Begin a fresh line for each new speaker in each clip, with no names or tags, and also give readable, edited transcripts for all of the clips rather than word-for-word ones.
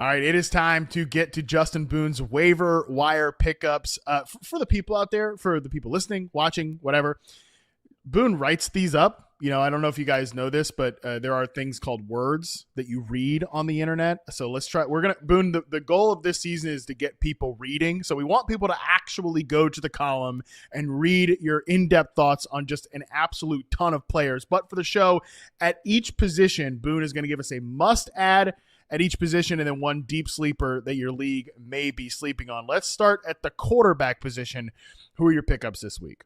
All right, it is time to get to Justin Boone's waiver wire pickups. For the people out there, for the people listening, watching, whatever, Boone writes these up. I don't know if you guys know this, but there are things called words that you read on the internet. So let's try. Boone, the goal of this season is to get people reading. So we want people to actually go to the column and read your in-depth thoughts on just an absolute ton of players. But for the show, at each position, Boone is going to give us a must-add at each position, and then one deep sleeper that your league may be sleeping on. Let's start at the quarterback position. Who are your pickups this week?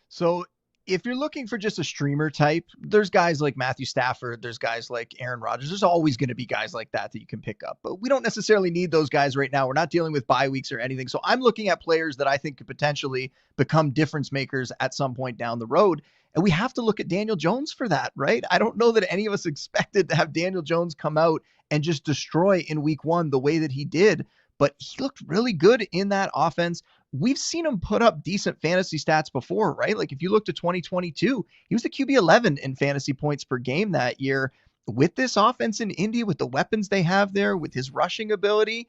So if you're looking for just a streamer type, there's guys like Matthew Stafford, there's guys like Aaron Rodgers. There's always going to be guys like that you can pick up, but we don't necessarily need those guys right now. We're not dealing with bye weeks or anything. So I'm looking at players that I think could potentially become difference makers at some point down the road. And we have to look at Daniel Jones for that, right? I don't know that any of us expected to have Daniel Jones come out and just destroy in week one the way that he did, but he looked really good in that offense. We've seen him put up decent fantasy stats before, right? Like if you look to 2022, he was the QB 11 in fantasy points per game that year. With this offense in Indy, with the weapons they have there, with his rushing ability,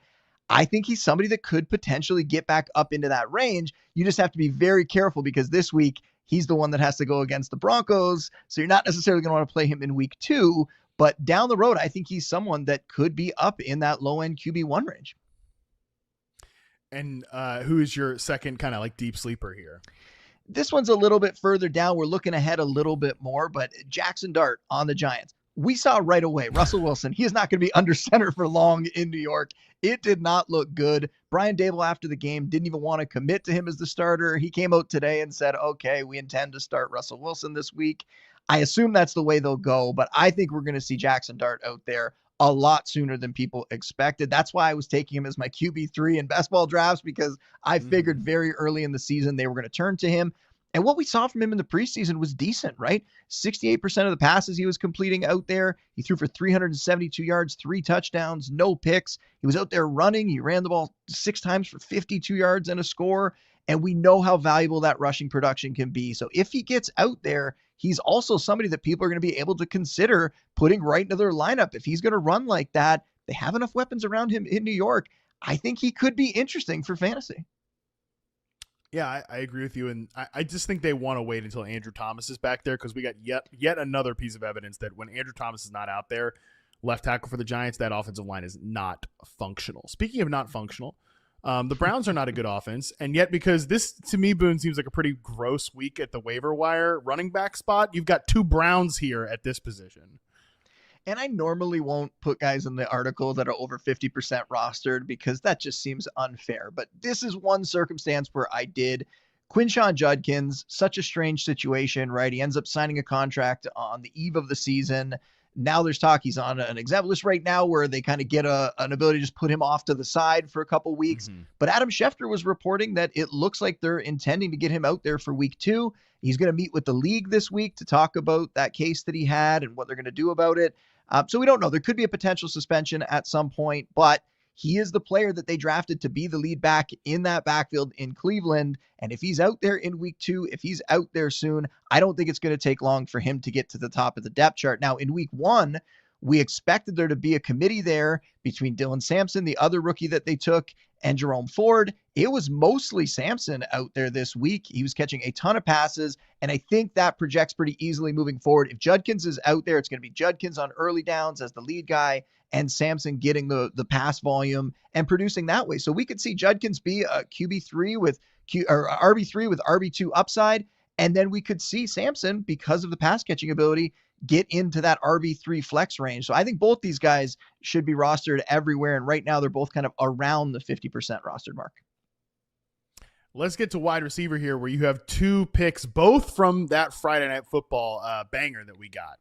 I think he's somebody that could potentially get back up into that range. You just have to be very careful because this week he's the one that has to go against the Broncos. So you're not necessarily going to want to play him in week 2, but down the road, I think he's someone that could be up in that low end QB1 range.
And who is your second kind of like deep sleeper here?
This one's a little bit further down. We're looking ahead a little bit more, but Jackson Dart on the Giants. We saw right away, Russell Wilson, he is not going to be under center for long in New York. It did not look good. Brian Daboll after the game didn't even want to commit to him as the starter. He came out today and said, okay, we intend to start Russell Wilson this week. I assume that's the way they'll go, but I think we're going to see Jackson Dart out there a lot sooner than people expected. That's why I was taking him as my QB3 in best ball drafts, because I figured very early in the season they were going to turn to him. And what we saw from him in the preseason was decent, right? 68% of the passes he was completing out there. He threw for 372 yards, 3 touchdowns, no picks. He was out there running. He ran the ball 6 times for 52 yards and a score. And we know how valuable that rushing production can be. So if he gets out there, he's also somebody that people are going to be able to consider putting right into their lineup. If he's going to run like that, they have enough weapons around him in New York. I think he could be interesting for fantasy.
Yeah, I agree with you. And I just think they want to wait until Andrew Thomas is back there, because we got yet another piece of evidence that when Andrew Thomas is not out there, left tackle for the Giants, that offensive line is not functional. Speaking of not functional, the Browns are not a good offense. And yet, because this, to me, Boone, seems like a pretty gross week at the waiver wire running back spot, you've got 2 Browns here at this position.
And I normally won't put guys in the article that are over 50% rostered because that just seems unfair. But this is one circumstance where I did. Quinshon Judkins, such a strange situation, right? He ends up signing a contract on the eve of the season. Now there's talk he's on an exempt list right now where they kind of get an ability to just put him off to the side for a couple weeks. But Adam Schefter was reporting that it looks like they're intending to get him out there for week 2. He's going to meet with the league this week to talk about that case that he had and what they're going to do about it. So we don't know. There could be a potential suspension at some point, but he is the player that they drafted to be the lead back in that backfield in Cleveland. And if he's out there in week 2, if he's out there soon, I don't think it's going to take long for him to get to the top of the depth chart. Now, in week 1, we expected there to be a committee there between Dylan Sampson, the other rookie that they took, and Jerome Ford. It was mostly Sampson out there this week. He was catching a ton of passes, and I think that projects pretty easily moving forward. If Judkins is out there, it's going to be Judkins on early downs as the lead guy, and Sampson getting the pass volume and producing that way. So we could see Judkins be a QB3 with RB3 with RB2 upside, and then we could see Sampson, because of the pass catching ability, get into that RB3 flex range. So I think both these guys should be rostered everywhere. And right now they're both kind of around the 50% rostered mark.
Let's get to wide receiver here, where you have 2 picks, both from that Friday Night Football banger that we got.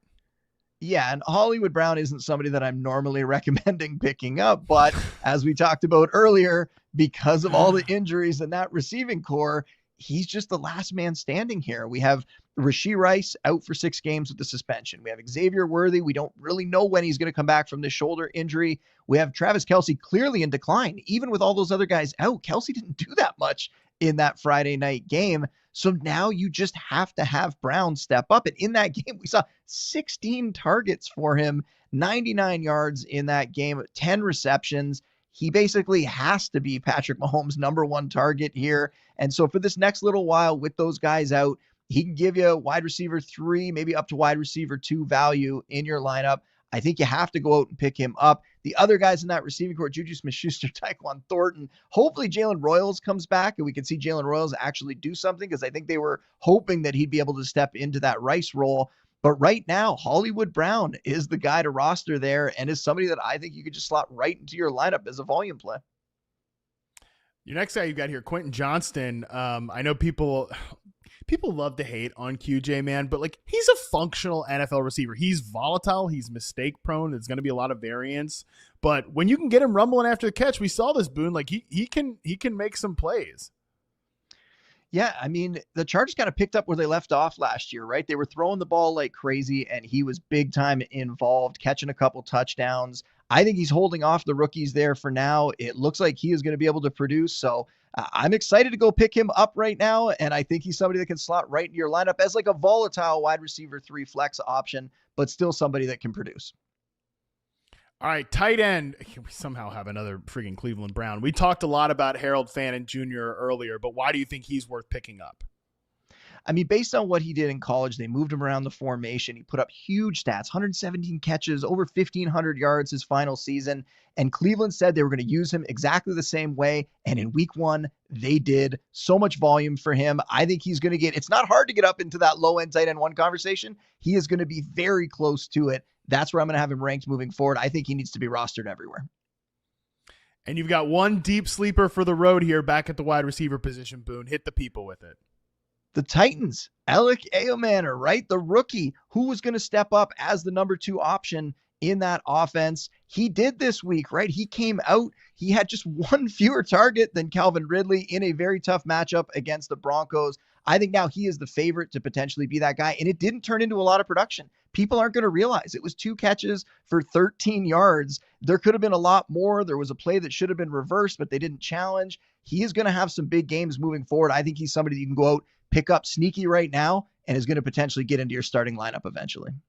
Yeah, and Hollywood Brown isn't somebody that I'm normally recommending picking up, but as we talked about earlier, because of all the injuries in that receiving core, he's just the last man standing here. We have Rashee Rice out for 6 games with the suspension. We have Xavier Worthy. We don't really know when he's going to come back from this shoulder injury. We have Travis Kelce clearly in decline. Even with all those other guys out, Kelce didn't do that much in that Friday night game. So now you just have to have Brown step up. And in that game, we saw 16 targets for him, 99 yards in that game, 10 receptions. He basically has to be Patrick Mahomes' number one target here. And so for this next little while with those guys out, he can give you wide receiver 3, maybe up to wide receiver 2 value in your lineup. I think you have to go out and pick him up. The other guys in that receiving court, Juju Smith-Schuster, Tyquan Thornton. Hopefully Jalen Royals comes back and we can see Jalen Royals actually do something, because I think they were hoping that he'd be able to step into that Rice role. But right now, Hollywood Brown is the guy to roster there and is somebody that I think you could just slot right into your lineup as a volume play.
Your next guy you've got here, Quentin Johnston. I know people love to hate on QJ, man, but like, he's a functional NFL receiver. He's volatile. He's mistake prone. There's going to be a lot of variance, but when you can get him rumbling after the catch, we saw this, Boone, like he can make some plays.
Yeah, I mean, the Chargers kind of picked up where they left off last year, right? They were throwing the ball like crazy, and he was big time involved, catching a couple touchdowns. I think he's holding off the rookies there for now. It looks like he is going to be able to produce. So I'm excited to go pick him up right now. And I think he's somebody that can slot right in your lineup as like a volatile wide receiver 3 flex option, but still somebody that can produce.
All right, tight end. We somehow have another freaking Cleveland Brown. We talked a lot about Harold Fannin Jr. earlier, but why do you think he's worth picking up?
I mean, based on what he did in college, they moved him around the formation. He put up huge stats, 117 catches, over 1,500 yards his final season. And Cleveland said they were going to use him exactly the same way. And in week 1, they did. So much volume for him. I think he's going to it's not hard to get up into that low end tight end 1 conversation. He is going to be very close to it. That's where I'm going to have him ranked moving forward. I think he needs to be rostered everywhere.
And you've got one deep sleeper for the road here back at the wide receiver position, Boone. Hit the people with it.
The Titans, Alec Ayomanor, right? The rookie who was going to step up as the number 2 option in that offense. He did this week, right? He came out. He had just 1 fewer target than Calvin Ridley in a very tough matchup against the Broncos. I think now he is the favorite to potentially be that guy. And it didn't turn into a lot of production. People aren't going to realize it was 2 catches for 13 yards. There could have been a lot more. There was a play that should have been reversed, but they didn't challenge. He is going to have some big games moving forward. I think he's somebody you can go out, pick up sneaky right now, and is going to potentially get into your starting lineup eventually.